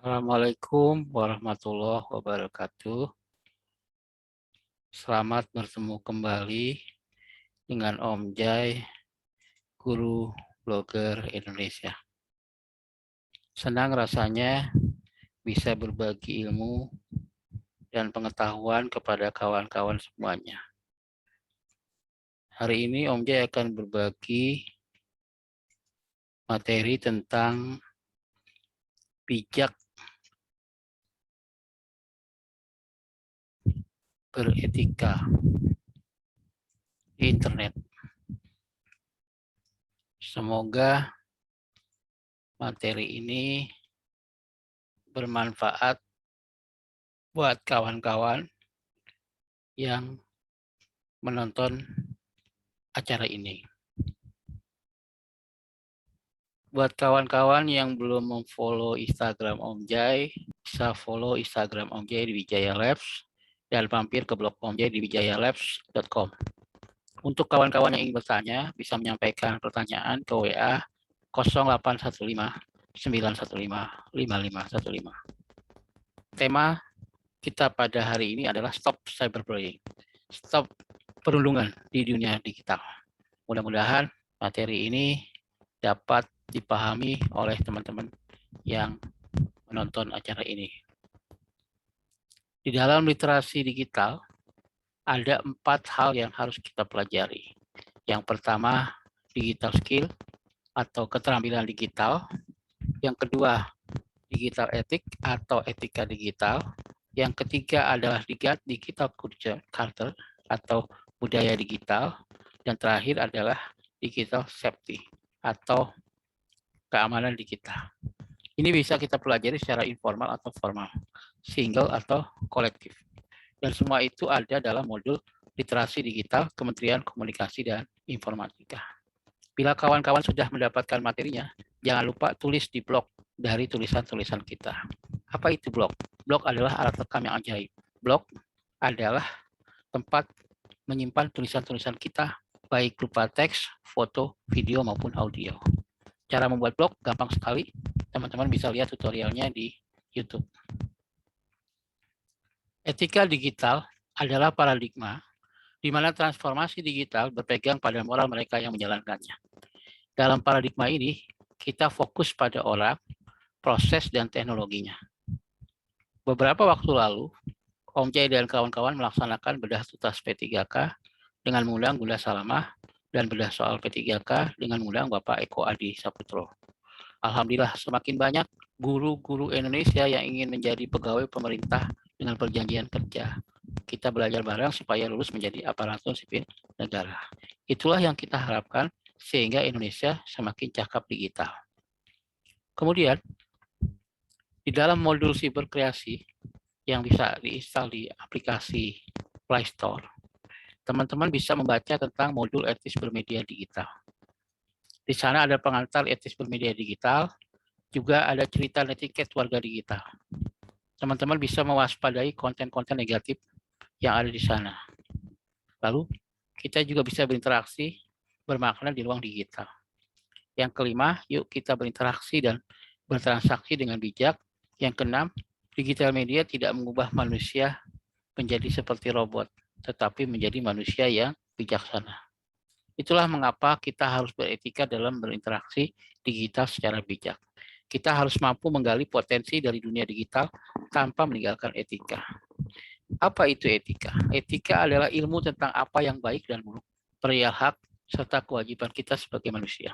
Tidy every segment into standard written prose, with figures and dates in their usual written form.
Assalamualaikum warahmatullahi wabarakatuh. Selamat bertemu kembali dengan Om Jai, guru blogger Indonesia. Senang rasanya bisa berbagi ilmu dan pengetahuan kepada kawan-kawan semuanya. Hari ini Om Jai akan berbagi materi tentang bijak beretika di internet. Semoga materi ini bermanfaat buat kawan-kawan yang menonton acara ini. Buat kawan-kawan yang belum memfollow Instagram Om Jai, bisa follow Instagram Om Jai di Wijaya Labs dan mampir ke blog Om Jai di wijayalabs.com. Untuk kawan-kawan yang ingin bertanya, bisa menyampaikan pertanyaan ke WA 0815 915 5515. Tema kita pada hari ini adalah Stop Cyberbullying. Stop perundungan di dunia digital. Mudah-mudahan materi ini dapat dipahami oleh teman-teman yang menonton acara ini. Di dalam literasi digital, ada 4 hal yang harus kita pelajari. Yang pertama, digital skill atau keterampilan digital. Yang kedua, digital etik atau etika digital. Yang ketiga adalah digital culture atau budaya digital. Dan terakhir adalah digital safety atau keamanan digital. Ini bisa kita pelajari secara informal atau formal, single atau kolektif. Dan semua itu ada dalam modul literasi digital Kementerian Komunikasi dan Informatika. Bila kawan-kawan sudah mendapatkan materinya, jangan lupa tulis di blog dari tulisan-tulisan kita. Apa itu blog? Blog adalah alat rekam yang ajaib. Blog adalah tempat menyimpan tulisan-tulisan kita, baik berupa teks, foto, video, maupun audio. Cara membuat blog gampang sekali. Teman-teman bisa lihat tutorialnya di YouTube. Etika digital adalah paradigma di mana transformasi digital berpegang pada moral mereka yang menjalankannya. Dalam paradigma ini, kita fokus pada orang, proses, dan teknologinya. Beberapa waktu lalu, Om Jai dan kawan-kawan melaksanakan bedah tuntas P3K dengan mengundang Bunda Salamah dan bedah soal P3K dengan mengundang Bapak Eko Adi Saputro. Alhamdulillah semakin banyak guru-guru Indonesia yang ingin menjadi pegawai pemerintah dengan perjanjian kerja. Kita belajar bareng supaya lulus menjadi aparatur sipil negara. Itulah yang kita harapkan sehingga Indonesia semakin cakap digital. Kemudian, di dalam modul siber kreasi yang bisa diinstal di aplikasi Play Store, teman-teman bisa membaca tentang modul etis bermedia digital. Di sana ada pengantar etis bermedia digital, juga ada cerita netiquette warga digital. Teman-teman bisa mewaspadai konten-konten negatif yang ada di sana. Lalu, kita juga bisa berinteraksi, bermakna di ruang digital. Yang kelima, yuk kita berinteraksi dan bertransaksi dengan bijak. Yang keenam, digital media tidak mengubah manusia menjadi seperti robot, tetapi menjadi manusia yang bijaksana. Itulah mengapa kita harus beretika dalam berinteraksi digital secara bijak. Kita harus mampu menggali potensi dari dunia digital tanpa meninggalkan etika. Apa itu etika? Etika adalah ilmu tentang apa yang baik dan buruk, perihal hak serta kewajiban kita sebagai manusia.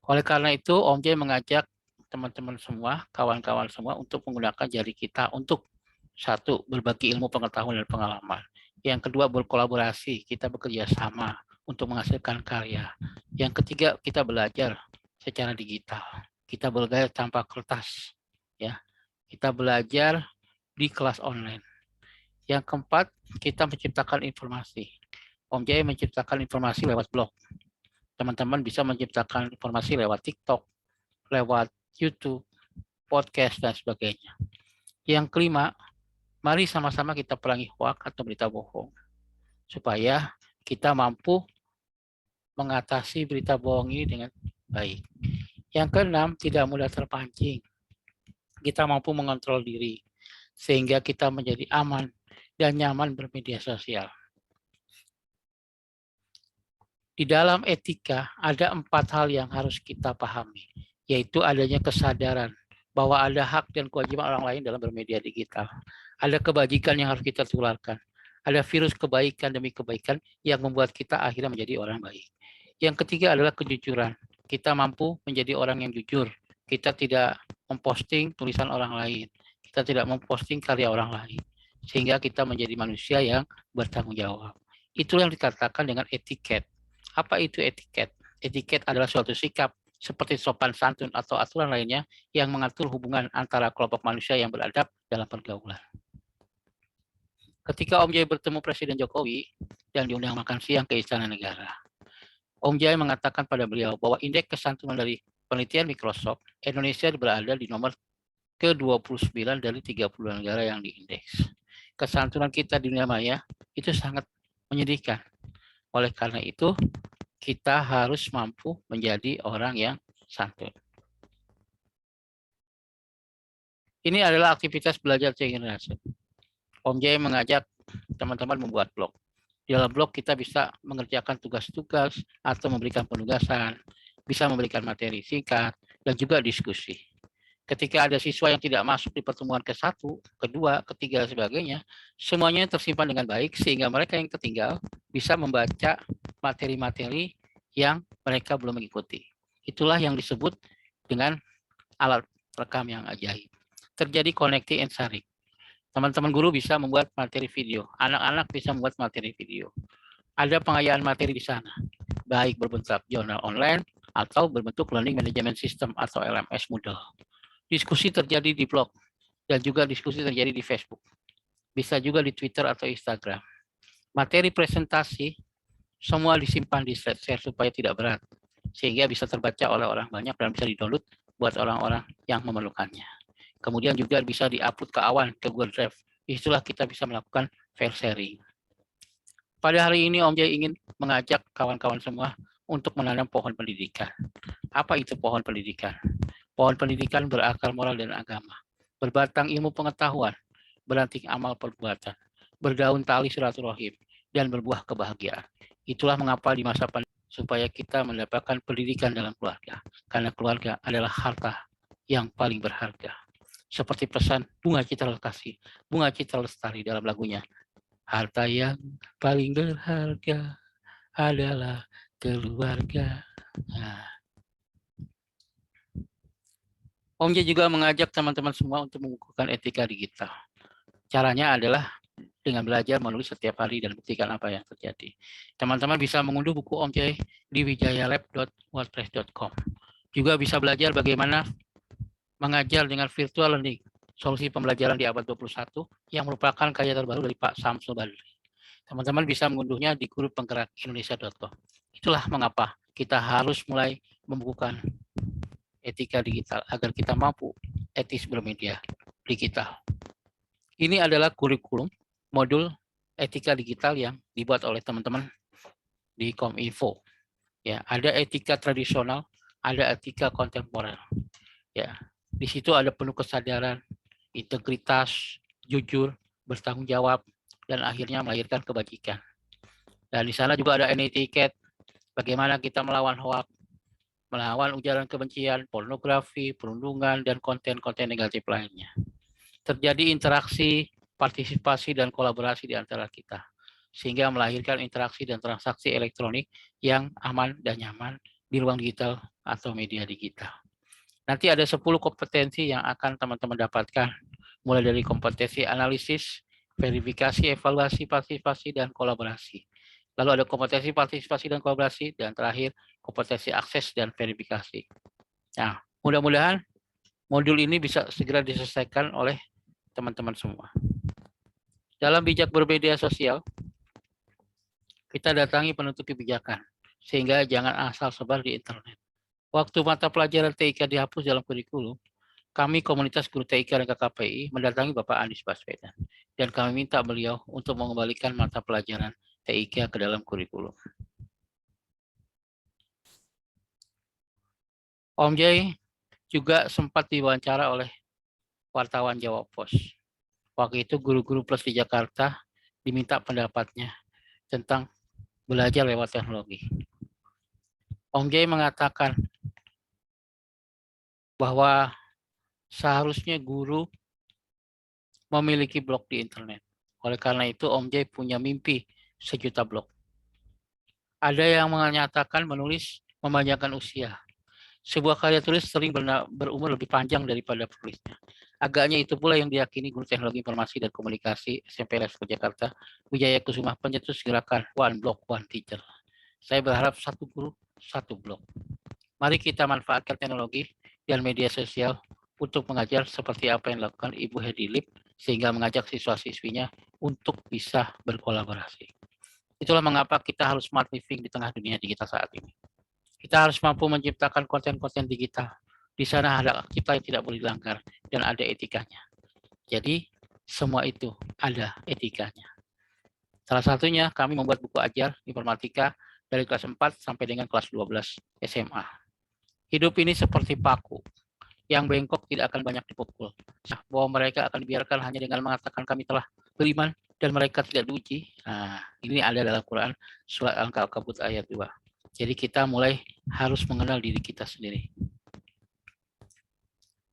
Oleh karena itu, Om Jai mengajak teman-teman semua, kawan-kawan semua untuk menggunakan jari kita untuk satu, berbagi ilmu pengetahuan dan pengalaman. Yang kedua, berkolaborasi, kita bekerja sama untuk menghasilkan karya. Yang ketiga, kita belajar secara digital. Kita belajar tanpa kertas, ya. Kita belajar di kelas online. Yang keempat, kita menciptakan informasi. Om Jai menciptakan informasi lewat blog. Teman-teman bisa menciptakan informasi lewat TikTok, lewat YouTube, podcast, dan sebagainya. Yang kelima, mari sama-sama kita perangi hoax atau berita bohong, supaya kita mampu mengatasi berita bohong ini dengan baik. Yang keenam, tidak mudah terpancing. kita mampu mengontrol diri, sehingga kita menjadi aman dan nyaman bermedia sosial. Di dalam etika ada 4 hal yang harus kita pahami, yaitu adanya kesadaran bahwa ada hak dan kewajiban orang lain dalam bermedia digital. Ada kebajikan yang harus kita tularkan. Ada virus kebaikan demi kebaikan yang membuat kita akhirnya menjadi orang baik. Yang ketiga adalah kejujuran. Kita mampu menjadi orang yang jujur. Kita tidak memposting tulisan orang lain. Kita tidak memposting karya orang lain. Sehingga kita menjadi manusia yang bertanggung jawab. Itulah yang dikatakan dengan etiket. Apa itu etiket? Etiket adalah suatu sikap seperti sopan santun atau aturan lainnya yang mengatur hubungan antara kelompok manusia yang beradab dalam pergaulan. Ketika Om Jai bertemu Presiden Jokowi dan diundang makan siang ke Istana Negara, Om Jai mengatakan pada beliau bahwa indeks kesantunan dari penelitian Microsoft, Indonesia berada di nomor ke-29 dari 30 negara yang diindeks. Kesantunan kita di dunia maya itu sangat menyedihkan. Oleh karena itu, kita harus mampu menjadi orang yang santun. Ini adalah aktivitas belajar generasi. Om Jai mengajak teman-teman membuat blog. Di dalam blog kita bisa mengerjakan tugas-tugas atau memberikan penugasan, bisa memberikan materi singkat, dan juga diskusi. Ketika ada siswa yang tidak masuk di pertemuan ke-1, kedua, ketiga, dan sebagainya, semuanya tersimpan dengan baik sehingga mereka yang tertinggal bisa membaca materi-materi yang mereka belum mengikuti. Itulah yang disebut dengan alat rekam yang ajaib. Terjadi connecting and sharing. Teman-teman guru bisa membuat materi video, anak-anak bisa membuat materi video. Ada pengayaan materi di sana, baik berbentuk jurnal online atau berbentuk Learning Management System atau LMS Moodle. Diskusi terjadi di blog dan juga diskusi terjadi di Facebook. Bisa juga di Twitter atau Instagram. Materi presentasi semua disimpan di share supaya tidak berat, sehingga bisa terbaca oleh orang banyak dan bisa di-download buat orang-orang yang memerlukannya. Kemudian juga bisa di-upload ke awan, ke Google Drive. Itulah kita bisa melakukan file sharing. Pada hari ini Om Jai ingin mengajak kawan-kawan semua untuk menanam pohon pendidikan. Apa itu pohon pendidikan? Pohon pendidikan berakar moral dan agama, berbatang ilmu pengetahuan, beranting amal perbuatan, berdaun tali silaturahim, dan berbuah kebahagiaan. Itulah mengapa di masa pandemi supaya kita mendapatkan pendidikan dalam keluarga, karena keluarga adalah harta yang paling berharga. Seperti pesan Bunga Citra Lekasi, Bunga Citra Lestari dalam lagunya, harta yang paling berharga adalah keluarga. Nah, Om Jai juga mengajak teman-teman semua untuk mengukuhkan etika digital. Caranya adalah dengan belajar menulis setiap hari dan buktikan apa yang terjadi. Teman-teman bisa mengunduh buku Om Jai di wijayalab.wordpress.com. Juga bisa belajar bagaimana mengajar dengan virtual learning, solusi pembelajaran di abad 21 yang merupakan karya terbaru dari Pak Samsul Badri. Teman-teman bisa mengunduhnya di grup penggerak Indonesia.com. Itulah mengapa kita harus mulai membukukan etika digital agar kita mampu etis bermedia digital. Ini adalah kurikulum modul etika digital yang dibuat oleh teman-teman di Kominfo. Ya, ada etika tradisional, ada etika kontemporer. Ya, di situ ada penuh kesadaran, integritas, jujur, bertanggung jawab, dan akhirnya melahirkan kebajikan. Dan di sana juga ada etiket, bagaimana kita melawan hoak, melawan ujaran kebencian, pornografi, perundungan, dan konten-konten negatif lainnya. Terjadi interaksi, partisipasi, dan kolaborasi di antara kita, sehingga melahirkan interaksi dan transaksi elektronik yang aman dan nyaman di ruang digital atau media digital. Nanti ada 10 kompetensi yang akan teman-teman dapatkan, mulai dari kompetensi analisis, verifikasi, evaluasi, partisipasi, dan kolaborasi. Lalu ada kompetensi partisipasi dan kolaborasi, dan terakhir kompetensi akses dan verifikasi. Nah, mudah-mudahan modul ini bisa segera diselesaikan oleh teman-teman semua. Dalam bijak bermedia sosial, kita datangi penutup kebijakan, sehingga jangan asal sebar di internet. Waktu mata pelajaran TIK dihapus dalam kurikulum, kami komunitas guru TIK dan KKPI mendatangi Bapak Anies Baswedan, dan kami minta beliau untuk mengembalikan mata pelajaran TIK ke dalam kurikulum. Om Jai juga sempat diwawancara oleh wartawan Jawa Pos. Waktu itu guru-guru plus di Jakarta diminta pendapatnya tentang belajar lewat teknologi. Om Jai mengatakan bahwa seharusnya guru memiliki blog di internet. Oleh karena itu Om Jai punya mimpi 1.000.000 blog. Ada yang menyatakan menulis memanjangkan usia. Sebuah karya tulis sering berumur lebih panjang daripada penulisnya. Agaknya itu pula yang diyakini guru teknologi informasi dan komunikasi SMP Lesko Jakarta, Wijaya Kusuma, pencetus gerakan One Blog One Teacher. Saya berharap satu guru, satu blog. Mari kita manfaatkan teknologi dan media sosial untuk mengajar seperti apa yang dilakukan Ibu Hedi Lip, sehingga mengajak siswa-siswinya untuk bisa berkolaborasi. Itulah mengapa kita harus smart living di tengah dunia digital saat ini. Kita harus mampu menciptakan konten-konten digital. Di sana ada cipta yang tidak boleh dilanggar dan ada etikanya. Jadi semua itu ada etikanya. Salah satunya kami membuat buku ajar informatika dari kelas 4 sampai dengan kelas 12 SMA. Hidup ini seperti paku. Yang bengkok tidak akan banyak dipukul. Bahwa mereka akan dibiarkan hanya dengan mengatakan kami telah beriman dan mereka tidak diuji. Nah, ini ada dalam Quran surat Al-Ankabut ayat 2. Jadi kita mulai harus mengenal diri kita sendiri.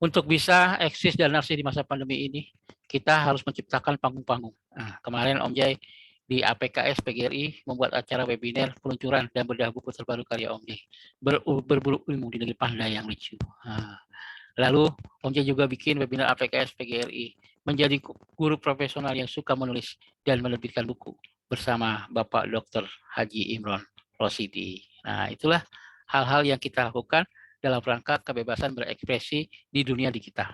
Untuk bisa eksis dan narsis di masa pandemi ini, kita harus menciptakan panggung-panggung. Nah, kemarin Om Jai di APKS PGRI membuat acara webinar peluncuran dan bedah buku terbaru karya Om Jai. Berburu ilmu di negeri pandai yang lucu. Nah, lalu Om Jai juga bikin webinar APKS PGRI menjadi guru profesional yang suka menulis dan menerbitkan buku bersama Bapak Dr. Haji Imron Rosidi. Nah, itulah hal-hal yang kita lakukan dalam rangka kebebasan berekspresi di dunia digital.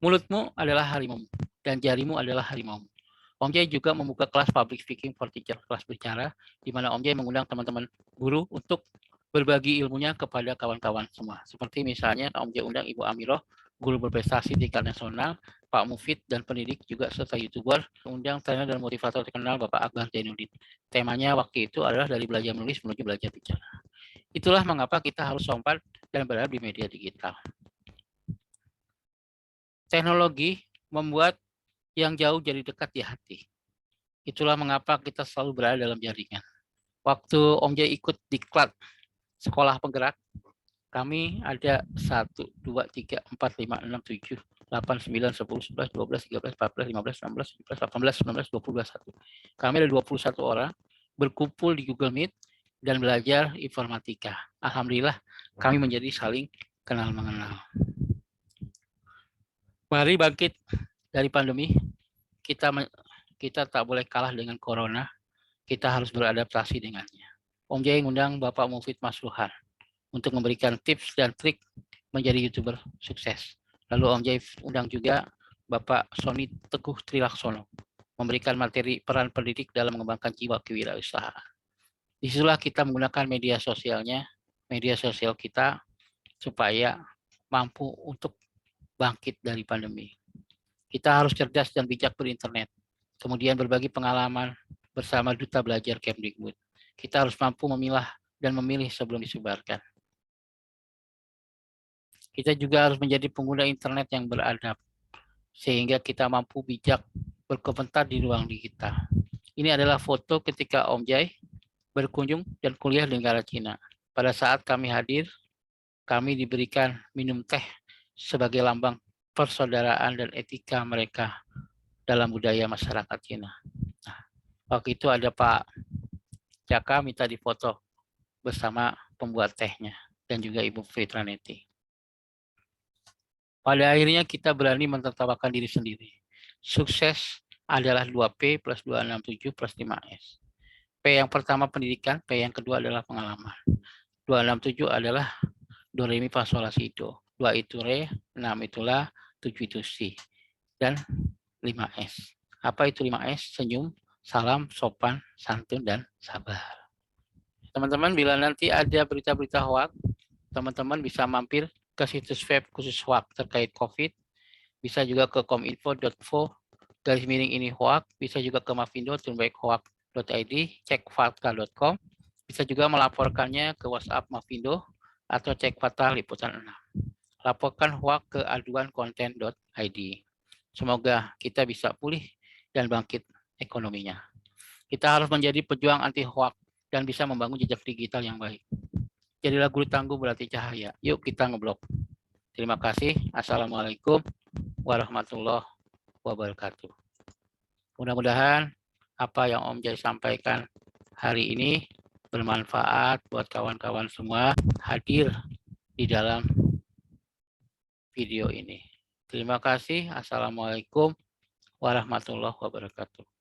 Mulutmu adalah harimau dan jarimu adalah harimau. Om Jai juga membuka kelas public speaking for teacher, kelas bicara, di mana Om Jai mengundang teman-teman guru untuk berbagi ilmunya kepada kawan-kawan semua. Seperti misalnya Om Jai undang Ibu Amiroh, guru berprestasi tingkat nasional, Pak Mufid dan pendidik juga serta YouTuber, undang trainer dan motivator terkenal Bapak Akbar Jainuddin. Temanya waktu itu adalah dari belajar menulis menuju belajar bicara. Itulah mengapa kita harus sopan dan berada di media digital. Teknologi membuat yang jauh jadi dekat di hati. Itulah mengapa kita selalu berada dalam jaringan. Waktu Om Jai ikut diklat sekolah penggerak, kami ada 1, 2, 3, 4, 5, 6, 7, 8, 9, 10, 11, 12, 13, 14, 15, 16, 17, 18, 19, 20, 21. Kami ada 21 orang berkumpul di Google Meet dan belajar informatika. Alhamdulillah kami menjadi saling kenal mengenal. Mari bangkit dari pandemi. Kita tak boleh kalah dengan corona. Kita harus beradaptasi dengannya. Om Jai ngundang Bapak Mufid Masruhan untuk memberikan tips dan trik menjadi YouTuber sukses. Lalu Om Jai undang juga Bapak Sony Teguh Trilaksono memberikan materi peran pendidik dalam mengembangkan jiwa kewirausahaan. Disitulah kita menggunakan media sosialnya, media sosial kita supaya mampu untuk bangkit dari pandemi. Kita harus cerdas dan bijak berinternet. Kemudian berbagi pengalaman bersama Duta Belajar Kemdikbud. Kita harus mampu memilah dan memilih sebelum disebarkan. Kita juga harus menjadi pengguna internet yang beradab, sehingga kita mampu bijak berkomentar di ruang digital. Ini adalah foto ketika Om Jai berkunjung dan kuliah di negara Cina. Pada saat kami hadir, kami diberikan minum teh sebagai lambang persaudaraan dan etika mereka dalam budaya masyarakat Cina. Nah, waktu itu ada Pak Jaka minta difoto bersama pembuat tehnya dan juga Ibu Fitraneti. Pada akhirnya kita berani mentertawakan diri sendiri. Sukses adalah 2P plus 267 plus 5S. P yang pertama pendidikan, P yang kedua adalah pengalaman. 267 adalah do, re, mi, fa, sol, la, si, do. 2 itu re, 6 itu la, 7 itu si. Dan 5S. Apa itu 5S? Senyum, salam, sopan, santun, dan sabar. Teman-teman, bila nanti ada berita-berita hoax, teman-teman bisa mampir ke situs web khusus hoax terkait COVID. Bisa juga ke kominfo.info/ini hoax. Bisa juga ke mafindo.hoax.id, cek fakta.com. Bisa juga melaporkannya ke WhatsApp Mafindo atau cek fakta liputan 6. laporkan hoax ke aduankonten.id. Semoga kita bisa pulih dan bangkit ekonominya. Kita harus menjadi pejuang anti hoax dan bisa membangun jejak digital yang baik. Jadilah guru tangguh berarti cahaya. Yuk kita ngeblok. Terima kasih. Assalamualaikum warahmatullahi wabarakatuh. Mudah-mudahan apa yang Om Jai sampaikan hari ini bermanfaat buat kawan-kawan semua hadir di dalam video ini. Terima kasih. Assalamualaikum warahmatullahi wabarakatuh.